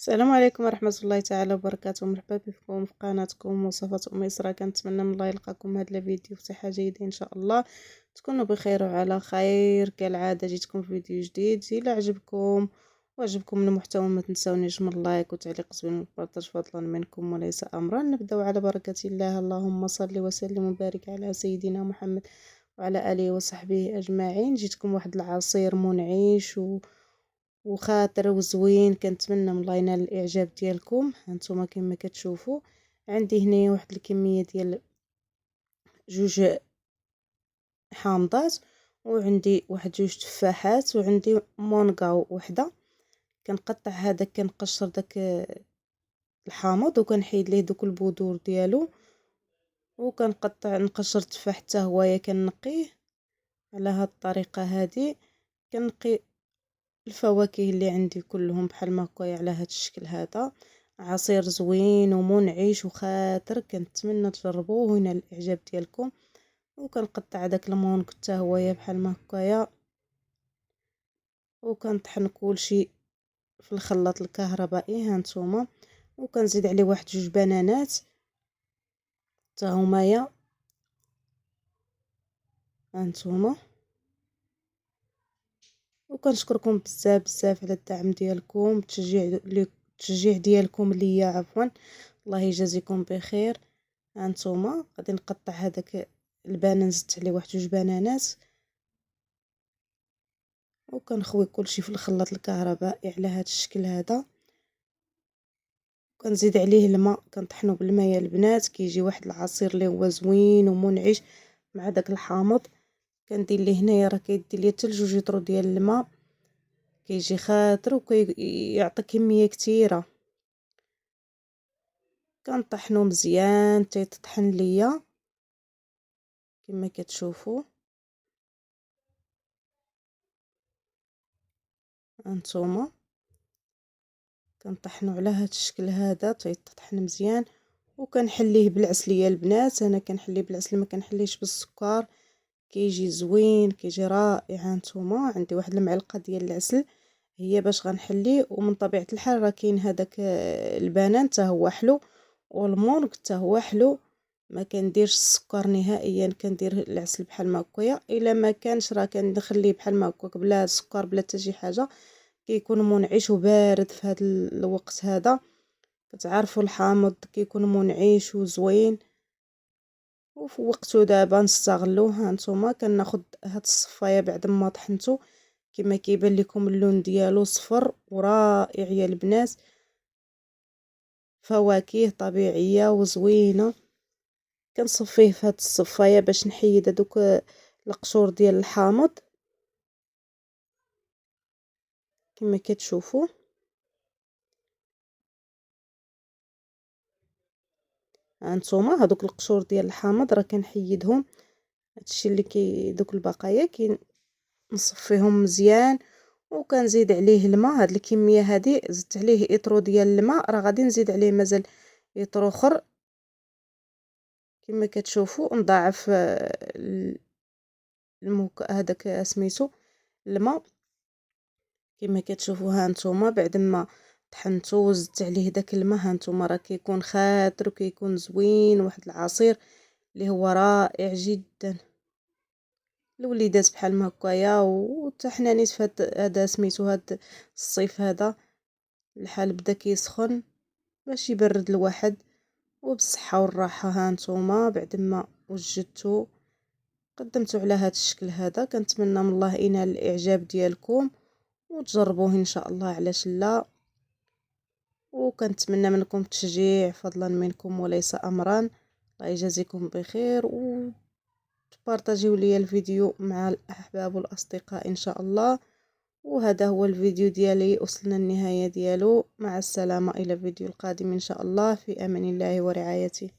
السلام عليكم ورحمة الله تعالى وبركاته. مرحبا بكم في قناتكم وصفات أم إسراء. كنتمنى من الله يلقاكم هذا الفيديو بصحة جيدة إن شاء الله، تكونوا بخير وعلى خير. كالعادة جيتكم في فيديو جديد. إلا عجبكم وعجبكم المحتوى ما تنسونيش من لايك وتعليق زوين وبارطاج فضلا منكم وليس أمرا. نبدأ على بركة الله. اللهم صل وسلم وبارك على سيدنا محمد وعلى آله وصحبه أجمعين. جيتكم واحد العصير منعش وخاطر وزوين، كنتمنى من الله ينال الاعجاب ديالكم. هانتوما كما كتشوفوا عندي هنايا واحد الكميه ديال جوج حامضات، وعندي واحد جوج تفاحات، وعندي مونغا وحده. كنقطع هذا، كنقشر داك الحامض وكنحيد ليه دوك البذور ديالو، وكنقطع نقشر التفاح حتى هويا كنقيه على هاد الطريقه هذه. كنقي الفواكه اللي عندي كلهم بحال ما هكايا على هاد الشكل هذا. عصير زوين ومنعش وخاطر، كنتمنى تجربوه وينال الاعجاب ديالكم. وكنقطع داك المونك حتى هويا بحال ما هكايا، وكنطحن كلشي في الخلاط الكهربائي. هانتوما وكنزيد عليه واحد جوج بنانات حتى همايا. هانتوما وكنشكركم بزاف بزاف على الدعم ديالكم، التشجيع ديالكم ليا عفوا. الله يجازيكم بخير. هانتوما غادي نقطع هذاك البنان، زدت عليه واحد جوج بنانات، وكنخوي كلشي في الخلاط الكهربائي على هذا الشكل هذا. كنزيد عليه الماء، كنطحنو بالماء يا البنات، كيجي واحد العصير اللي هو زوين ومنعش مع داك الحامض. كندير ليه هنايا راه كيدير ليا حتى 2 لتر ديال الماء، كيجي خاطر وكيعطي كميه كثيره. كنطحنو مزيان تيطحن ليا كما كتشوفوا. هانتوما كنطحنو على هاد الشكل هذا تيطحن مزيان، وكنحليه بالعسل يا البنات. انا كنحليه بالعسل، ما كنحليهش بالسكر، كيجي زوين كيجي رائع. هانتوما عندي واحد المعلقه ديال العسل هي باش غنحليه، ومن طبيعه الحال راه كاين هذاك البنان حتى هو حلو، والمونغ حتى هو حلو. ما كنديرش السكر نهائيا، كندير العسل بحال ما هكايا. الا ما كانش راه كنخليه بحال ما هكاك بلا سكر بلا حتى شي حاجه، كيكون منعش وبارد في هذا الوقت هذا. كتعرفوا الحامض كيكون منعش وزوين، وفي وقته دابا نستغلوه. هانتوما كناخد هاد الصفايه بعد ما طحنته، كما كيبان لكم اللون ديالو صفر ورائع يا البنات. فواكه طبيعيه وزوينه. كنصفيه في هاد الصفايه باش نحيد هذوك القشور ديال الحامض كما كتشوفوا. هانتوما هذوك القشور ديال الحامض راه كنحيدهم. هادشي اللي دوك البقايا نصفيهم مزيان، وكنزيد عليه الماء. هاد الكميه هذه زدت عليه اطرو ديال الماء، راه غادي نزيد عليه مازال اطرو اخر كما كتشوفوا. نضاعف هذاك سميتو الماء كما كتشوفوا. هانتوما بعد ما طحنتو وزدت عليه داك الماء، هانتوما راه كيكون خاطر وكيكون زوين، واحد العصير اللي هو رائع جدا. الوليدات بحال ما هكايا، وحتى حنا نيت في هذا سميتو هاد الصيف هذا الحال بدا كيسخن باش يبرد الواحد وبالصحه والراحه. هانتوما بعد ما وجدتو قدمته على هذا الشكل هذا. كنتمنى من الله ينال الاعجاب ديالكم وتجربوه ان شاء الله، علاش لا. وكنتمنى منكم التشجيع فضلا منكم وليس امرا. الله يجازيكم بخير، وتبارطاجيو لي الفيديو مع الاحباب والاصدقاء ان شاء الله. وهذا هو الفيديو ديالي، وصلنا النهايه ديالو. مع السلامه، الى الفيديو القادم ان شاء الله، في امان الله ورعايته.